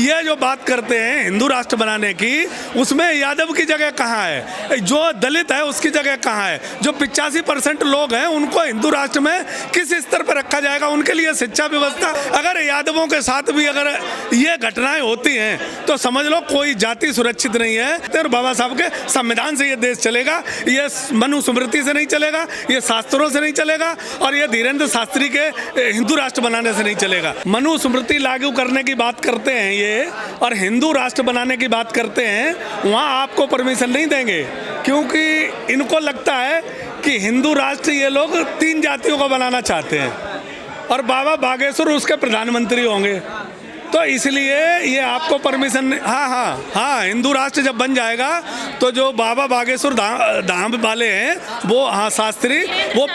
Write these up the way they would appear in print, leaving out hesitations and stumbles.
ये जो बात करते हैं हिंदू राष्ट्र बनाने की, उसमें यादव की जगह कहाँ है? जो दलित है उसकी जगह कहाँ है? जो 85% लोग हैं उनको हिंदू राष्ट्र में किस स्तर पर रखा जाएगा? उनके लिए शिक्षा व्यवस्था, अगर यादवों के साथ भी अगर ये घटनाएं होती हैं तो समझ लो कोई जाति सुरक्षित नहीं है। और बाबा साहब के संविधान से ये देश चलेगा, ये मनुस्मृति से नहीं चलेगा, ये शास्त्रों से नहीं चलेगा, और ये धीरेन्द्र शास्त्री के हिंदू राष्ट्र बनाने से नहीं चलेगा। मनुस्मृति लागू करने की बात करते हैं ये, और हिंदू राष्ट्र बनाने की बात करते हैं, वहाँ आपको परमिशन नहीं देंगे, क्योंकि इनको लगता है कि हिंदू राष्ट्र ये लोग 3 जातियों को बनाना चाहते हैं, और बाबा बागेश्वर उसके प्रधानमंत्री होंगे, तो इसलिए ये आपको परमिशन। हाँ, हिंदू राष्ट्र जब बन जाएगा तो जो बाबा बागेश्वर धाम वाले हैं वो, शास्त्री, वो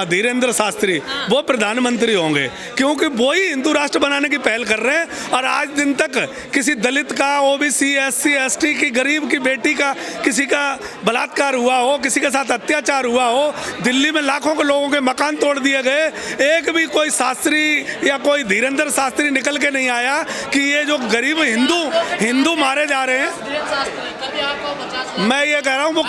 धीरेन्द्र शास्त्री, वो प्रधानमंत्री होंगे, क्योंकि वो ही हिंदू राष्ट्र बनाने की पहल कर रहे हैं। और आज दिन तक किसी दलित का, ओबीसी, एससी, एसटी की, गरीब की बेटी का, किसी का बलात्कार हुआ हो, किसी के साथ अत्याचार हुआ हो, दिल्ली में लाखों के लोगों के मकान तोड़ दिए गए, एक भी कोई शास्त्री या कोई धीरेन्द्र शास्त्री निकल के नहीं आया कि ये जो गरीब हिंदू मारे जा रहे हैं। मैं ये कह रहा हूँ वो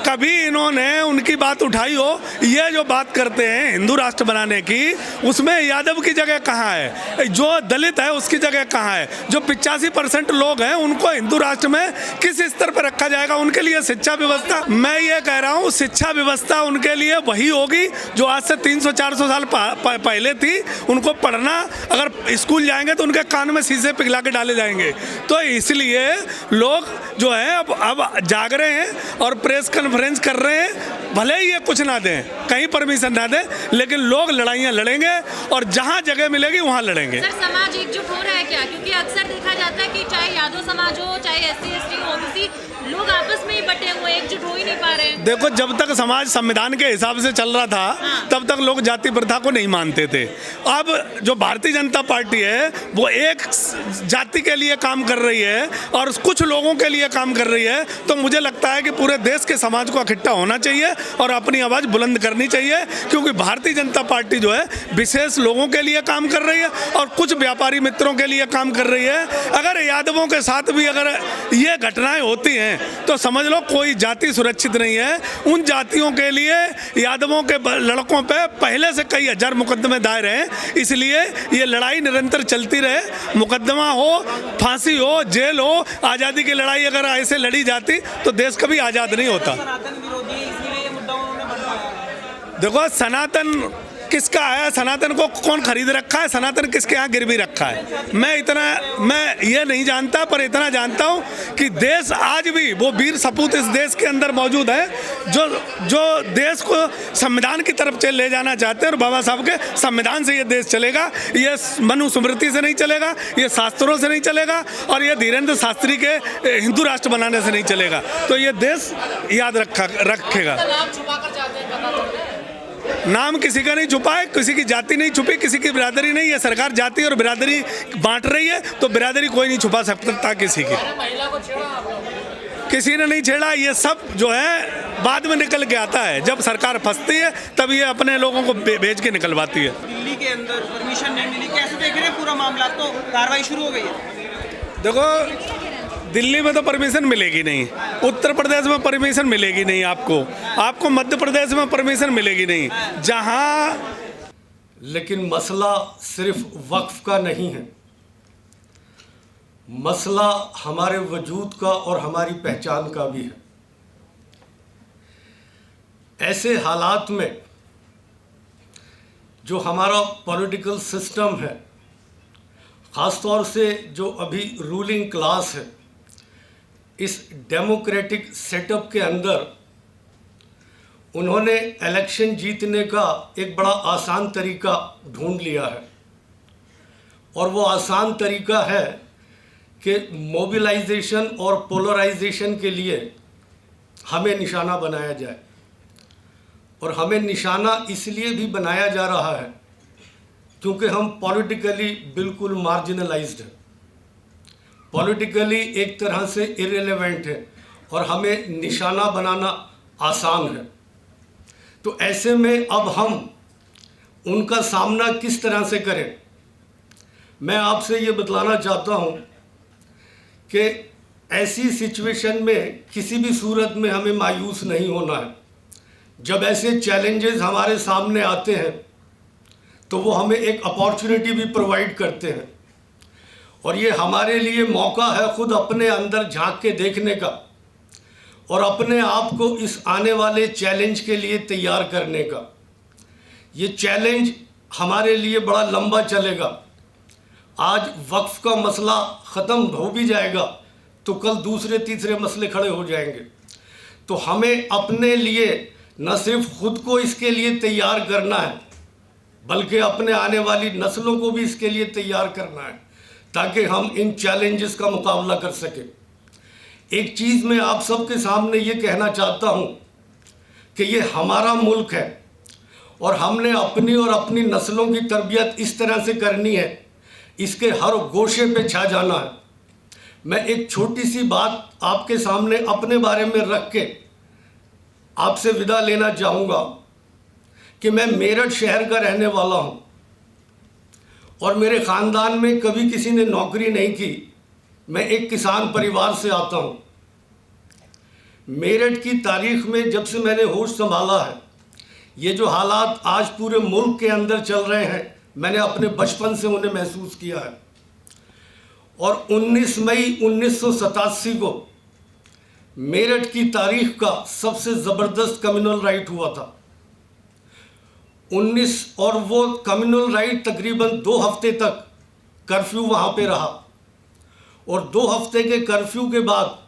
कभी इन्होंने उनकी बात उठाई हो? ये जो बात करते हैं हिंदू राष्ट्र बनाने की, उसमें यादव की जगह कहाँ है? जो दलित है उसकी जगह कहाँ है? जो 85% लोग हैं उनको हिंदू राष्ट्र में किस स्तर पर रखा जाएगा? उनके लिए शिक्षा व्यवस्था, मैं ये कह रहा हूँ शिक्षा व्यवस्था उनके लिए वही होगी जो आज से 300-400 साल पहले थी। उनको पढ़ना, अगर स्कूल जाएंगे तो उनके कान में शीशे पिघला के डाले जाएंगे। तो इसलिए लोग जो है अब जाग रहे हैं और प्रेस कॉन्फ्रेंस कर रहे हैं। भले ही ये कुछ ना दें, कहीं परमिशन ना दें, लेकिन लोग लड़ाइयाँ लड़ेंगे और जहाँ जगह मिलेगी वहाँ लड़ेंगे। सर, समाज एकजुट हो रहा है क्या? क्योंकि अक्सर देखा जाता है कि चाहे यादव समाज हो, चाहे एससी, एसटी, ओबीसी, लोग आपस में ही बटे हुए, एकजुट हो ही नहीं पा रहे हैं। देखो, जब तक समाज संविधान के हिसाब से चल रहा था तब तक लोग जाति प्रथा को नहीं मानते थे। अब जो भारतीय जनता पार्टी है वो एक जाति के लिए काम कर रही है और कुछ लोगों के लिए काम कर रही है, तो मुझे लगता है कि पूरे देश के समाज को इकट्ठा होना चाहिए और अपनी आवाज़ बुलंद करनी चाहिए, क्योंकि भारतीय जनता पार्टी जो है विशेष लोगों के लिए काम कर रही है और कुछ व्यापारी मित्रों के लिए काम कर रही है। अगर यादवों के साथ भी अगर ये घटनाएं होती हैं तो समझ लो कोई जाति सुरक्षित नहीं है। उन जातियों के लिए यादवों के लड़कों पे पहले से कई हजार मुकदमे दायर हैं, इसलिए ये लड़ाई निरंतर चलती रहे। मुकदमा हो, फांसी हो, जेल हो, आज़ादी की लड़ाई अगर ऐसे लड़ी जाती तो देश कभी आज़ाद नहीं होता। देखो, सनातन किसका है? सनातन को कौन खरीद रखा है? सनातन किसके यहाँ गिरवी रखा है? मैं ये नहीं जानता, पर इतना जानता हूँ कि देश आज भी वो वीर सपूत इस देश के अंदर मौजूद है जो देश को संविधान की तरफ ले जाना चाहते हैं। और बाबा साहब के संविधान से ये देश चलेगा, ये मनुस्मृति से नहीं चलेगा, ये शास्त्रों से नहीं चलेगा, और ये धीरेन्द्र शास्त्री के हिंदू राष्ट्र बनाने से नहीं चलेगा। तो ये देश याद रखेगा। नाम किसी का नहीं छुपा है, किसी की जाति नहीं छुपी, किसी की बिरादरी नहीं है। सरकार जाति और बिरादरी बांट रही है, तो बिरादरी कोई नहीं छुपा सकता किसी की। किसी ने नहीं छेड़ा, ये सब जो है बाद में निकल के आता है। जब सरकार फंसती है तब ये अपने लोगों को भेज के निकलवाती है। दिल्ली के अंदर परमिशन नहीं मिली, कैसे देख रहे हैं पूरा मामला? तो कार्रवाई शुरू हो गई है। देखो, दिल्ली में तो परमिशन मिलेगी नहीं, उत्तर प्रदेश में परमिशन मिलेगी नहीं, आपको मध्य प्रदेश में परमिशन मिलेगी नहीं, जहां। लेकिन मसला सिर्फ वक्फ का नहीं है, मसला हमारे वजूद का और हमारी पहचान का भी है। ऐसे हालात में जो हमारा पॉलिटिकल सिस्टम है, ख़ासतौर से जो अभी रूलिंग क्लास है, इस डेमोक्रेटिक सेटअप के अंदर उन्होंने इलेक्शन जीतने का एक बड़ा आसान तरीका ढूंढ लिया है, और वो आसान तरीका है कि मोबिलाइजेशन और पोलराइजेशन के लिए हमें निशाना बनाया जाए। और हमें निशाना इसलिए भी बनाया जा रहा है क्योंकि हम पॉलिटिकली बिल्कुल मार्जिनलाइज्ड हैं, पॉलिटिकली एक तरह से इररिलेवेंट है, और हमें निशाना बनाना आसान है। तो ऐसे में अब हम उनका सामना किस तरह से करें? मैं आपसे ये बतलाना चाहता हूँ कि ऐसी सिचुएशन में किसी भी सूरत में हमें मायूस नहीं होना है। जब ऐसे चैलेंजेस हमारे सामने आते हैं तो वो हमें एक अपॉर्चुनिटी भी प्रोवाइड करते हैं, और ये हमारे लिए मौका है खुद अपने अंदर झांक के देखने का और अपने आप को इस आने वाले चैलेंज के लिए तैयार करने का। ये चैलेंज हमारे लिए बड़ा लंबा चलेगा। आज वक्फ का मसला ख़त्म हो भी जाएगा तो कल दूसरे तीसरे मसले खड़े हो जाएंगे। तो हमें अपने लिए न सिर्फ खुद को इसके लिए तैयार करना है, बल्कि अपने आने वाली नस्लों को भी इसके लिए तैयार करना है, ताकि हम इन चैलेंजेस का मुकाबला कर सकें। एक चीज़ मैं आप सबके सामने ये कहना चाहता हूँ कि ये हमारा मुल्क है और हमने अपनी और अपनी नस्लों की तरबियत इस तरह से करनी है, इसके हर गोशे पे छा जाना है। मैं एक छोटी सी बात आपके सामने अपने बारे में रख के आपसे विदा लेना चाहूँगा कि मैं मेरठ शहर का रहने वाला हूँ और मेरे ख़ानदान में कभी किसी ने नौकरी नहीं की। मैं एक किसान परिवार से आता हूँ। मेरठ की तारीख़ में जब से मैंने होश संभाला है, ये जो हालात आज पूरे मुल्क के अंदर चल रहे हैं, मैंने अपने बचपन से उन्हें महसूस किया है। और 19 मई 1987 को मेरठ की तारीख़ का सबसे ज़बरदस्त कम्युनल राइट हुआ था। और वो कम्युनल राइट तकरीबन 2 हफ्ते तक कर्फ्यू वहाँ पे रहा, और 2 हफ्ते के कर्फ्यू के बाद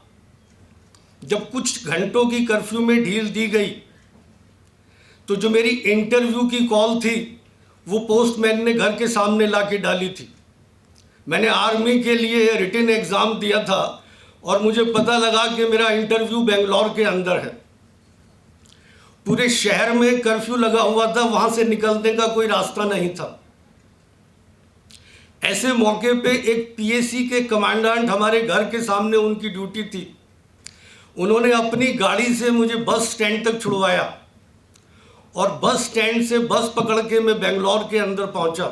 जब कुछ घंटों की कर्फ्यू में ढील दी गई तो जो मेरी इंटरव्यू की कॉल थी वो पोस्टमैन ने घर के सामने ला के डाली थी। मैंने आर्मी के लिए रिटन एग्ज़ाम दिया था और मुझे पता लगा कि मेरा इंटरव्यू बेंगलोर के अंदर है। पूरे शहर में कर्फ्यू लगा हुआ था, वहाँ से निकलने का कोई रास्ता नहीं था। ऐसे मौके पे एक पीएसी के कमांडेंट हमारे घर के सामने, उनकी ड्यूटी थी, उन्होंने अपनी गाड़ी से मुझे बस स्टैंड तक छुड़वाया और बस स्टैंड से बस पकड़ के मैं बेंगलोर के अंदर पहुंचा।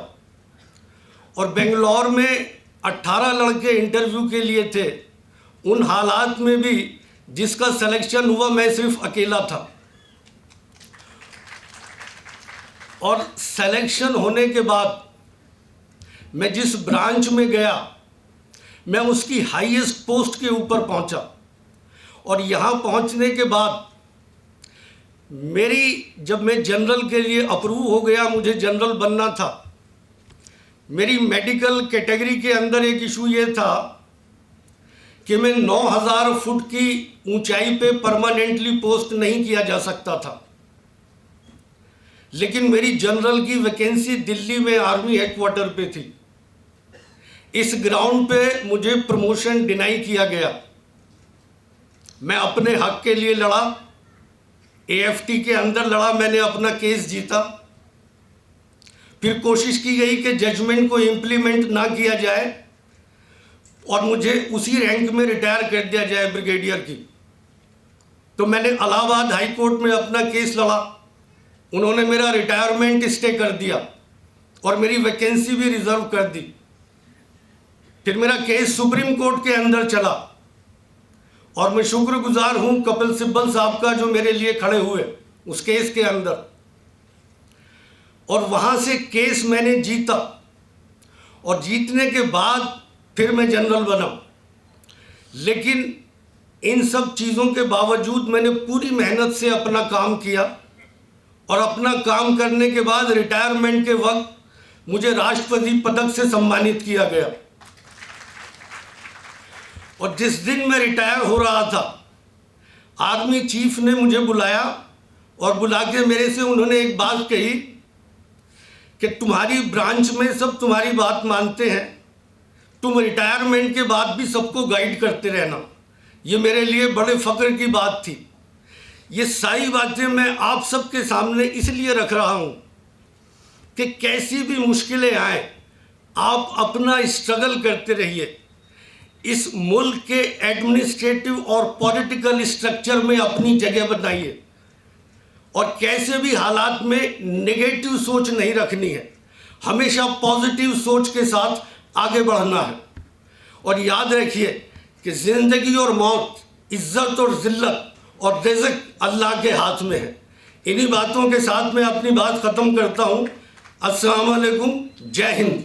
और बेंगलोर में 18 लड़के इंटरव्यू के लिए थे। उन हालात में भी जिसका सिलेक्शन हुआ, मैं सिर्फ अकेला था। और सिलेक्शन होने के बाद मैं जिस ब्रांच में गया, मैं उसकी हाईएस्ट पोस्ट के ऊपर पहुंचा। और यहाँ पहुंचने के बाद जब मैं जनरल के लिए अप्रूव हो गया, मुझे जनरल बनना था, मेरी मेडिकल कैटेगरी के अंदर एक इशू ये था कि मैं 9000 फुट की ऊंचाई पे परमानेंटली पोस्ट नहीं किया जा सकता था। लेकिन मेरी जनरल की वैकेंसी दिल्ली में आर्मी हेडक्वार्टर पे थी। इस ग्राउंड पे मुझे प्रमोशन डिनाई किया गया। मैं अपने हक के लिए लड़ा, एएफटी के अंदर लड़ा, मैंने अपना केस जीता। फिर कोशिश की गई कि जजमेंट को इम्प्लीमेंट ना किया जाए और मुझे उसी रैंक में रिटायर कर दिया जाए, ब्रिगेडियर की। तो मैंने इलाहाबाद हाई कोर्ट में अपना केस लड़ा, उन्होंने मेरा रिटायरमेंट स्टे कर दिया और मेरी वैकेंसी भी रिजर्व कर दी। फिर मेरा केस सुप्रीम कोर्ट के अंदर चला और मैं शुक्रगुजार हूं कपिल सिब्बल साहब का, जो मेरे लिए खड़े हुए उस केस के अंदर। और वहां से केस मैंने जीता और जीतने के बाद फिर मैं जनरल बना। लेकिन इन सब चीज़ों के बावजूद मैंने पूरी मेहनत से अपना काम किया और अपना काम करने के बाद रिटायरमेंट के वक्त मुझे राष्ट्रपति पदक से सम्मानित किया गया। और जिस दिन मैं रिटायर हो रहा था, आर्मी चीफ ने मुझे बुलाया और बुला के मेरे से उन्होंने एक बात कही कि तुम्हारी ब्रांच में सब तुम्हारी बात मानते हैं, तुम रिटायरमेंट के बाद भी सबको गाइड करते रहना। ये मेरे लिए बड़े फ़ख्र की बात थी। ये सारी बातें मैं आप सबके सामने इसलिए रख रहा हूँ कि कैसी भी मुश्किलें आए, आप अपना स्ट्रगल करते रहिए। इस मुल्क के एडमिनिस्ट्रेटिव और पॉलिटिकल स्ट्रक्चर में अपनी जगह बनाइए और कैसे भी हालात में नेगेटिव सोच नहीं रखनी है, हमेशा पॉजिटिव सोच के साथ आगे बढ़ना है। और याद रखिए कि ज़िंदगी और मौत, इज़्ज़त और ज़िल्लत और रिज़्क़ अल्लाह के हाथ में है। इन्हीं बातों के साथ मैं अपनी बात ख़त्म करता हूँ। अस्सलाम वालेकुम, जय हिंद।